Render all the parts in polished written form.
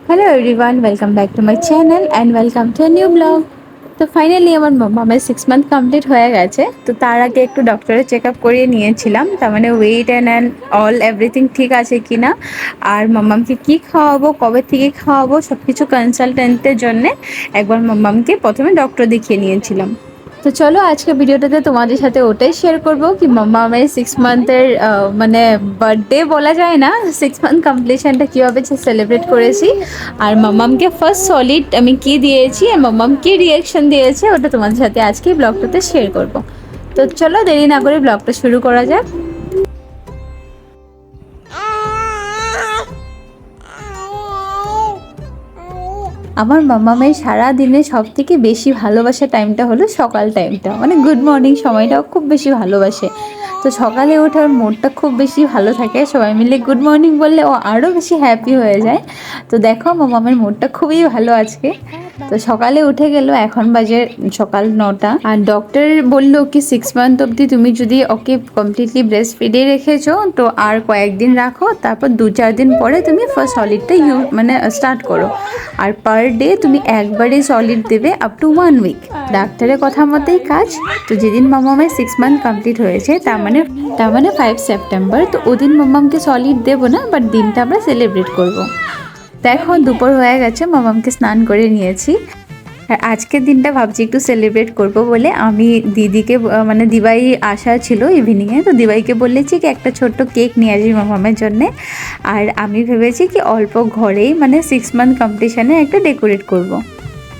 Hello everyone, welcome back to my channel and welcome to a new vlog. তো finally আমার মামার 6 month complete হয়ে গেছে। তো তার আগে একটু ডক্টরের চেক আপ করিয়ে নিয়েছিলাম, তার মানে ওয়েট অ্যান্ড অল এভরিথিং ঠিক আছে কিনা, আর মামামকে কী খাওয়াবো, কবে থেকে খাওয়াবো, সব কিছু কনসালটেন্টের জন্যে একবার মামামকে প্রথমে ডক্টর দেখিয়ে নিয়েছিলাম। তো চলো আজকে ভিডিওটাতে তোমাদের সাথে ওটাই শেয়ার করব কি মাম্মা আমার 6 মান্থের মানে বার্থডে বলা যায় না, 6 মান্থ কমপ্লিশনটা কীভাবে সেলিব্রেট করেছি, আর মাম্মামকে ফার্স্ট সলিড আমি কি দিয়েছি আর মাম্মাম কি রিয়াকশন দিয়েছে ওটা তোমাদের সাথে আজকে ব্লগটাতে শেয়ার করব। তো চলো দেরি না করে ব্লগটা শুরু করা যাক। আমার মামামের সারা দিনে সব থেকে বেশি ভালোবাসা টাইমটা হলো সকাল টাইমটা, মানে গুড মর্নিং সময়টাও খুব বেশি ভালোবাসে। তো সকালে ওঠার মোডটা খুব বেশি ভালো থাকে, সবাই মিলে গুড মর্নিং বললে ও আরও বেশি হ্যাপি হয়ে যায়। তো দেখো মামামের মোডটা খুবই ভালো আজকে। তো সকালে উঠে গেল, এখন বাজে সকাল 9টা, আর ডক্টর বললো কি 6 মান্থ অবধি তুমি যদি ওকে কমপ্লিটলি ব্রেস্ট ফিডে রেখেছো তো আর কয়েকদিন রাখো, তারপর 2-4 দিন পরে তুমি ফার্স্ট সলিডটা মানে স্টার্ট করো, আর পার ডে তুমি একবারে সলিড দেবে আপ টু 1 উইক। ডাক্তারের কথা মতেই কাজ। তো যেদিন মামামের 6 মান্থ কমপ্লিট হয়েছে তার মানে 5 সেপ্টেম্বর, তো ওদিন মামামকে সলিড দেবো না, বাট দিনটা আমরা সেলিব্রেট করবো। দেখো দুপুর হয়ে গেছে, মামামকে স্নান করে নিয়েছি, আর আজকের দিনটা ভাবছি একটু সেলিব্রেট করব বলে আমি দিদিকে মানে দিবাই আসা ছিল ইভিনিংয়ে, তো দিবাইকে বলেছি কি একটা ছোট্ট কেক নিয়ে আসবি মামামের জন্যে, আর আমি ভেবেছি কি অল্প ঘরেই মানে 6 মান্থ কমপ্লিশনে একটা ডেকোরেট করব।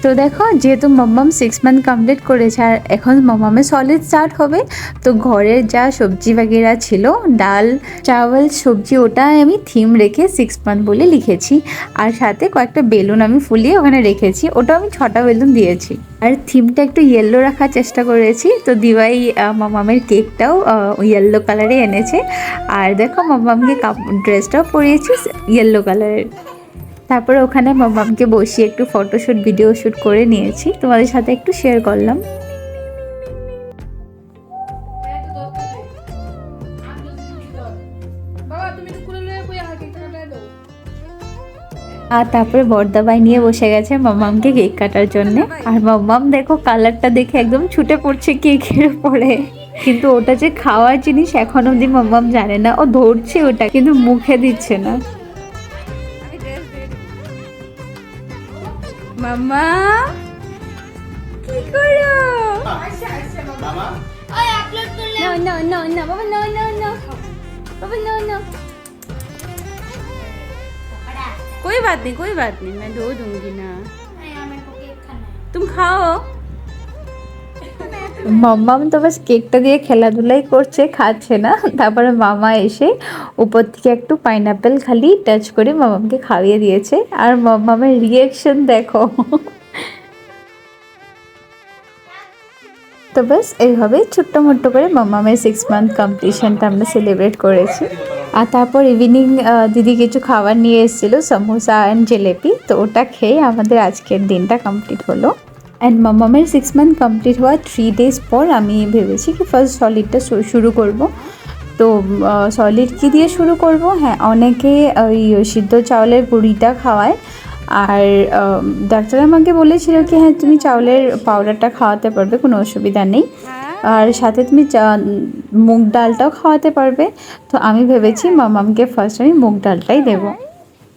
তো দেখো যেহেতু মাম্মাম 6 মান্থ কমপ্লিট করেছে আর এখন মাম্মামের সলিড স্টার্ট হবে, তো ঘরের যা সবজি বাগেরা ছিল, ডাল চাওয়াল সবজি, ওটা আমি থিম রেখে 6 মান্থ বলে লিখেছি, আর সাথে কয়েকটা বেলুন আমি ফুলিয়ে ওখানে রেখেছি, ওটা আমি 6টা বেলুন দিয়েছি, আর থিমটা একটু ইয়েলো রাখার চেষ্টা করেছি। তো দিবাই মাম্মামের কেকটাও ইয়েলো কালারে এনেছে, আর দেখো মাম্মামকে ড্রেসটাও পরিয়েছি ইয়েলো কালারের। তারপরে ওখানে মামামকে বসিয়ে একটু ফটোশ্যুট ভিডিও শ্যুট করে নিয়েছি, তোমাদের সাথে একটু শেয়ার করলাম। আর তারপরে বর্দাবাই নিয়ে বসে গেছে মামামকে কেক কাটার জন্য, আর মামাম দেখো কালারটা দেখে একদম ছুটে পড়ছে কেকের উপরে, কিন্তু ওটা যে খাওয়ার জিনিস এখন অব্দি মামাম জানে না, ও ধরছে ওটা কিন্তু মুখে দিচ্ছে না। মামা কি করো? No, no, no, no, Baba, no, no, no. Baba, no, no. कोई बात नहीं, मैं धो दूंगी ना, तुम खाओ। মাম্মাম তো বাস কেকটা দিয়ে খেলাধুলাই করছে, খাচ্ছে না। তারপরে মামা এসে উপর থেকে একটু পাইনাপেল খালি টাচ করে মামামকে খাইয়ে দিয়েছে, আর মাম্মামের রিয়াকশন দেখো। তো ব্যাস এইভাবেই ছোট্ট মোট্ট করে মামামের 6 মান্থ কমপ্লিশনটা আমরা সেলিব্রেট করেছি। আর তারপর ইভিনিং দিদি কিছু খাবার নিয়ে এসেছিলো, সমোসা অ্যান্ড জিলেপি, তো ওটা খেয়ে আমাদের আজকের দিনটা কমপ্লিট হলো। অ্যান্ড মামামের 6 মান্থ কমপ্লিট হওয়ার 3 ডেজ পর আমি ভেবেছি কি ফার্স্ট সলিডটা শুরু করব। তো সলিড কী দিয়ে শুরু করব, হ্যাঁ অনেকে ওই সিদ্ধ চাউলের গুঁড়িটা খাওয়ায়, আর ডাক্তার আমাকে বলেছিল কি হ্যাঁ তুমি চাউলের পাউডারটা খাওয়াতে পারবে, কোনো অসুবিধা নেই, আর সাথে তুমি মুগ ডালটাও খাওয়াতে পারবে। তো আমি ভেবেছি মামামকে ফার্স্ট আমি মুগ ডালটাই দেবো।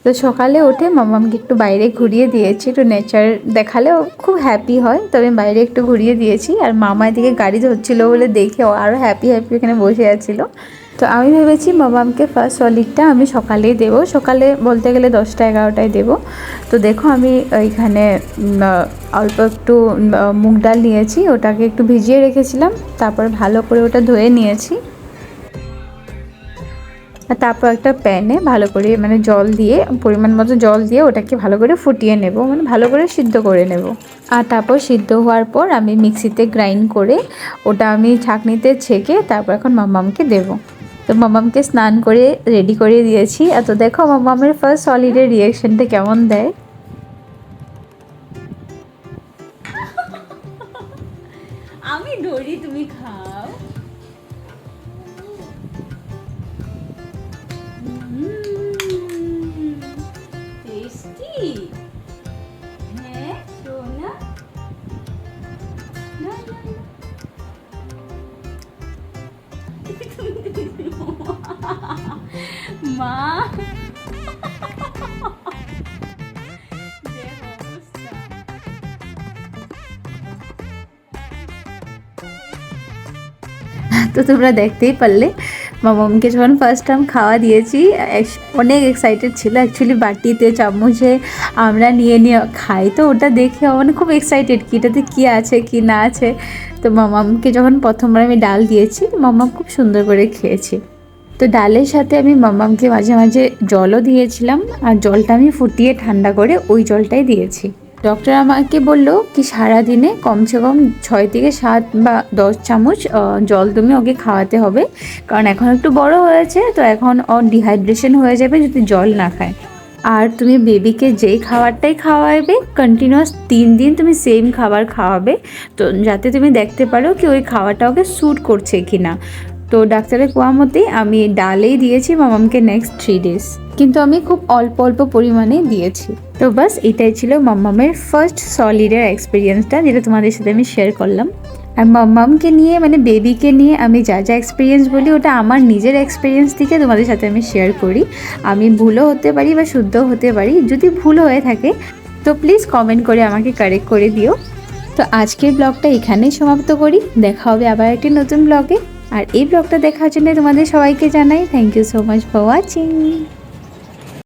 তো সকালে উঠে মামামকে একটু বাইরে ঘুরিয়ে দিয়েছি, একটু নেচার দেখালেও খুব হ্যাপি হয়, তো আমি বাইরে একটু ঘুরিয়ে দিয়েছি, আর মামা এদিকে গাড়ি ধরছিলো বলে দেখে ও আরও হ্যাপি এখানে বসে আছিলো। তো আমি ভেবেছি মামামকে ফার্স্ট সলিডটা আমি সকালেই দেবো, সকালে বলতে গেলে 10টা-11টায় দেবো। তো দেখো আমি এইখানে অল্প একটু মুগ ডাল নিয়েছি, ওটাকে একটু ভিজিয়ে রেখেছিলাম, তারপর ভালো করে ওটা ধুয়ে নিয়েছি, আর তারপর একটা প্যানে ভালো করে মানে জল দিয়ে পরিমাণ মতো জল দিয়ে ওটাকে ভালো করে ফুটিয়ে নেব, মানে ভালো করে সিদ্ধ করে নেব। আর তারপর সিদ্ধ হওয়ার পর আমি মিক্সিতে গ্রাইন্ড করে ওটা আমি ছাঁকনিতে ছেঁকে তারপর এখন মামামকে দেবো। তো মামামকে স্নান করে রেডি করে দিয়েছি, আর তো দেখো মামামের ফার্স্ট সলিডের রিয়াকশনটা কেমন দেয়। আমি ধরি তুমি খাও। টেস্টি মিষ্টি। হ্যাঁ সোনা, না, না, না। মা তো তোমরা দেখতেই পারলে মামামকে যখন ফার্স্ট টাইম খাওয়া দিয়েছি অনেক এক্সাইটেড ছিল। অ্যাকচুয়ালি বাটিতে চামচে আমরা নিয়ে নিয়ে খাই, তো ওটা দেখে মানে খুব এক্সাইটেড কি এটাতে কী আছে কি না আছে। তো মামামকে যখন প্রথমবার আমি ডাল দিয়েছি, মামাম খুব সুন্দর করে খেয়েছি। তো ডালের সাথে আমি মামামকে মাঝে মাঝে জলও দিয়েছিলাম, আর জলটা আমি ফুটিয়ে ঠান্ডা করে ওই জলটাই দিয়েছি। ডক্টর আমাকে বললো কি সারাদিনে কমসে কম 6 থেকে 7 বা 10 চামচ জল তুমি ওকে খাওয়াতে হবে, কারণ এখন একটু বড় হয়েছে, তো এখন ওর ডিহাইড্রেশন হয়ে যাবে যদি জল না খায়। আর তুমি বেবিকে যেই খাবারটাই খাওয়াবে কন্টিনিউয়াস 3 দিন তুমি সেম খাবার খাওয়াবে, তো যাতে তুমি দেখতে পারো কি ওই খাবারটা ওকে স্যুট করছে কি না। তো ডাক্তারের কোয়া মতেই আমি ডালেই দিয়েছি মামামকে নেক্সট 3 ডেজ, কিন্তু আমি খুব অল্প অল্প পরিমাণে দিয়েছি। তো বাস এটাই ছিল মাম্মামের ফার্স্ট সলিডের এক্সপিরিয়েন্সটা, যেটা তোমাদের সাথে আমি শেয়ার করলাম। আর মাম্মামকে নিয়ে মানে বেবিকে নিয়ে আমি যা যা এক্সপিরিয়েন্স বলি ওটা আমার নিজের এক্সপিরিয়েন্স থেকে তোমাদের সাথে আমি শেয়ার করি। আমি ভুলও হতে পারি বা শুদ্ধও হতে পারি, যদি ভুল হয়ে থাকে তো প্লিজ কমেন্ট করে আমাকে কারেক্ট করে দিও। তো আজকের ব্লগটা এখানেই সমাপ্ত করি, দেখা হবে আবার একটি নতুন ব্লগে। আর এই ব্লগটা দেখার জন্য তোমাদের সবাইকে জানাই thank you so much for watching.